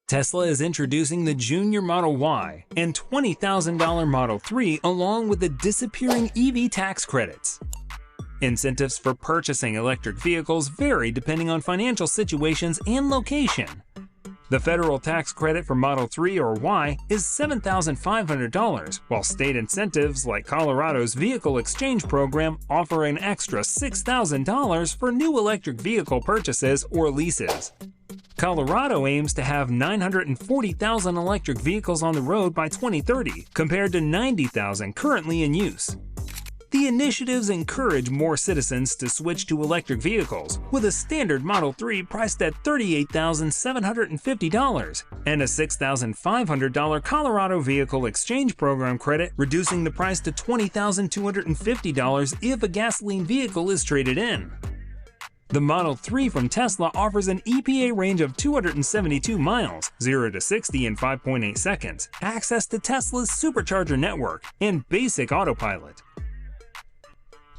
Tesla is introducing the Junior Model Y and $20,000 Model 3 along with the disappearing EV tax credits. Incentives for purchasing electric vehicles vary depending on financial situations and location. The federal tax credit for Model 3 or Y is $7,500, while state incentives like Colorado's Vehicle Exchange Program offer an extra $6,000 for new electric vehicle purchases or leases. Colorado aims to have 940,000 electric vehicles on the road by 2030, compared to 90,000 currently in use. The initiatives encourage more citizens to switch to electric vehicles, with a standard Model 3 priced at $38,750 and a $6,500 Colorado Vehicle Exchange Program credit, reducing the price to $20,250 if a gasoline vehicle is traded in. The Model 3 from Tesla offers an EPA range of 272 miles, 0 to 60 in 5.8 seconds, access to Tesla's supercharger network, and basic autopilot.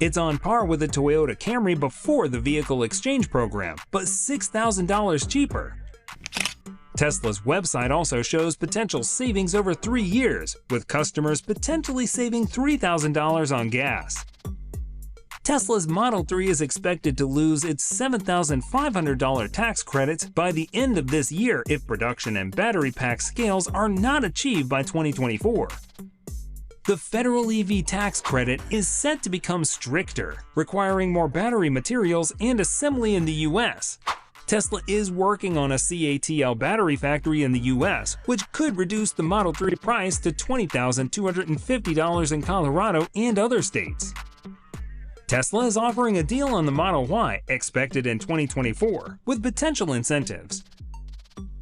It's on par with the Toyota Camry before the Vehicle Exchange Program, but $6,000 cheaper. Tesla's website also shows potential savings over 3 years, with customers potentially saving $3,000 on gas. Tesla's Model 3 is expected to lose its $7,500 tax credits by the end of this year if production and battery pack scales are not achieved by 2024. The federal EV tax credit is set to become stricter, requiring more battery materials and assembly in the US. Tesla is working on a CATL battery factory in the US, which could reduce the Model 3 price to $20,250 in Colorado and other states. Tesla is offering a deal on the Model Y, expected in 2024, with potential incentives.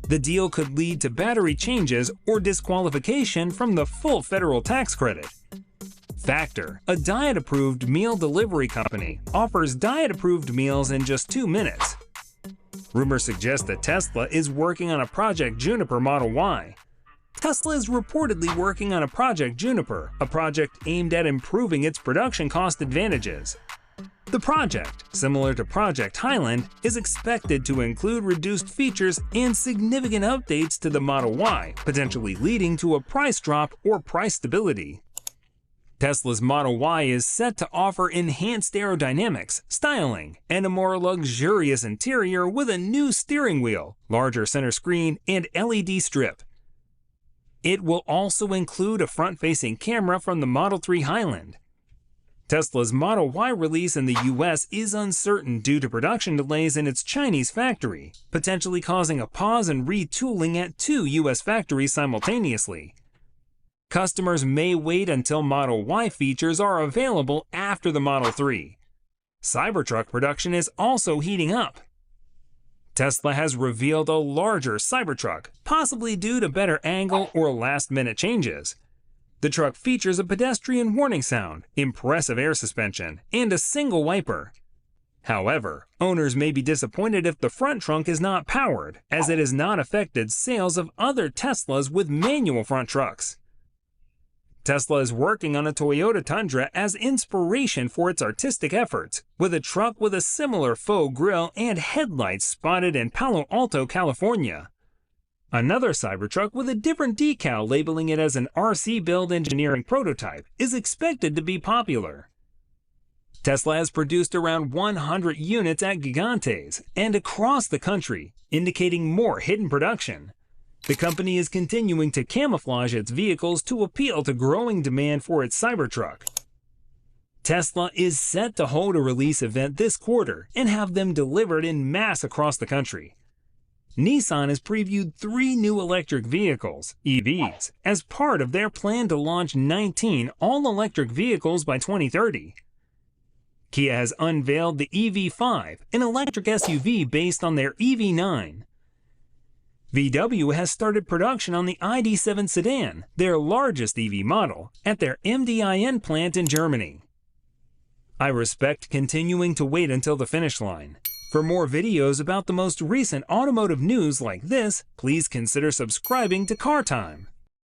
The deal could lead to battery changes or disqualification from the full federal tax credit. Factor, a diet-approved meal delivery company, offers diet-approved meals in just 2 minutes. Rumors suggest that Tesla is working on a Project Juniper Model Y. Tesla is reportedly working on a Project Juniper, a project aimed at improving its production cost advantages. The project, similar to Project Highland, is expected to include reduced features and significant updates to the Model Y, potentially leading to a price drop or price stability. Tesla's Model Y is set to offer enhanced aerodynamics, styling, and a more luxurious interior with a new steering wheel, larger center screen, and LED strip. It will also include a front-facing camera from the Model 3 Highland. Tesla's Model Y release in the US is uncertain due to production delays in its Chinese factory, potentially causing a pause and retooling at 2 US factories simultaneously. Customers may wait until Model Y features are available after the Model 3. Cybertruck production is also heating up. Tesla has revealed a larger Cybertruck, possibly due to better angle or last-minute changes. The truck features a pedestrian warning sound, impressive air suspension, and a single wiper. However, owners may be disappointed if the front trunk is not powered, as it has not affected sales of other Teslas with manual front trucks. Tesla is working on a Toyota Tundra as inspiration for its artistic efforts, with a truck with a similar faux grille and headlights spotted in Palo Alto, California. Another Cybertruck with a different decal labeling it as an RC Build Engineering prototype is expected to be popular. Tesla has produced around 100 units at Gigantes and across the country, indicating more hidden production. The company is continuing to camouflage its vehicles to appeal to growing demand for its Cybertruck. Tesla is set to hold a release event this quarter and have them delivered in mass across the country. Nissan has previewed 3 new electric vehicles, EVs, as part of their plan to launch 19 all-electric vehicles by 2030. Kia has unveiled the EV5, an electric SUV based on their EV9. VW has started production on the ID.7 sedan, their largest EV model, at their MDIN plant in Germany. I respect continuing to wait until the finish line. For more videos about the most recent automotive news like this, please consider subscribing to Car Time.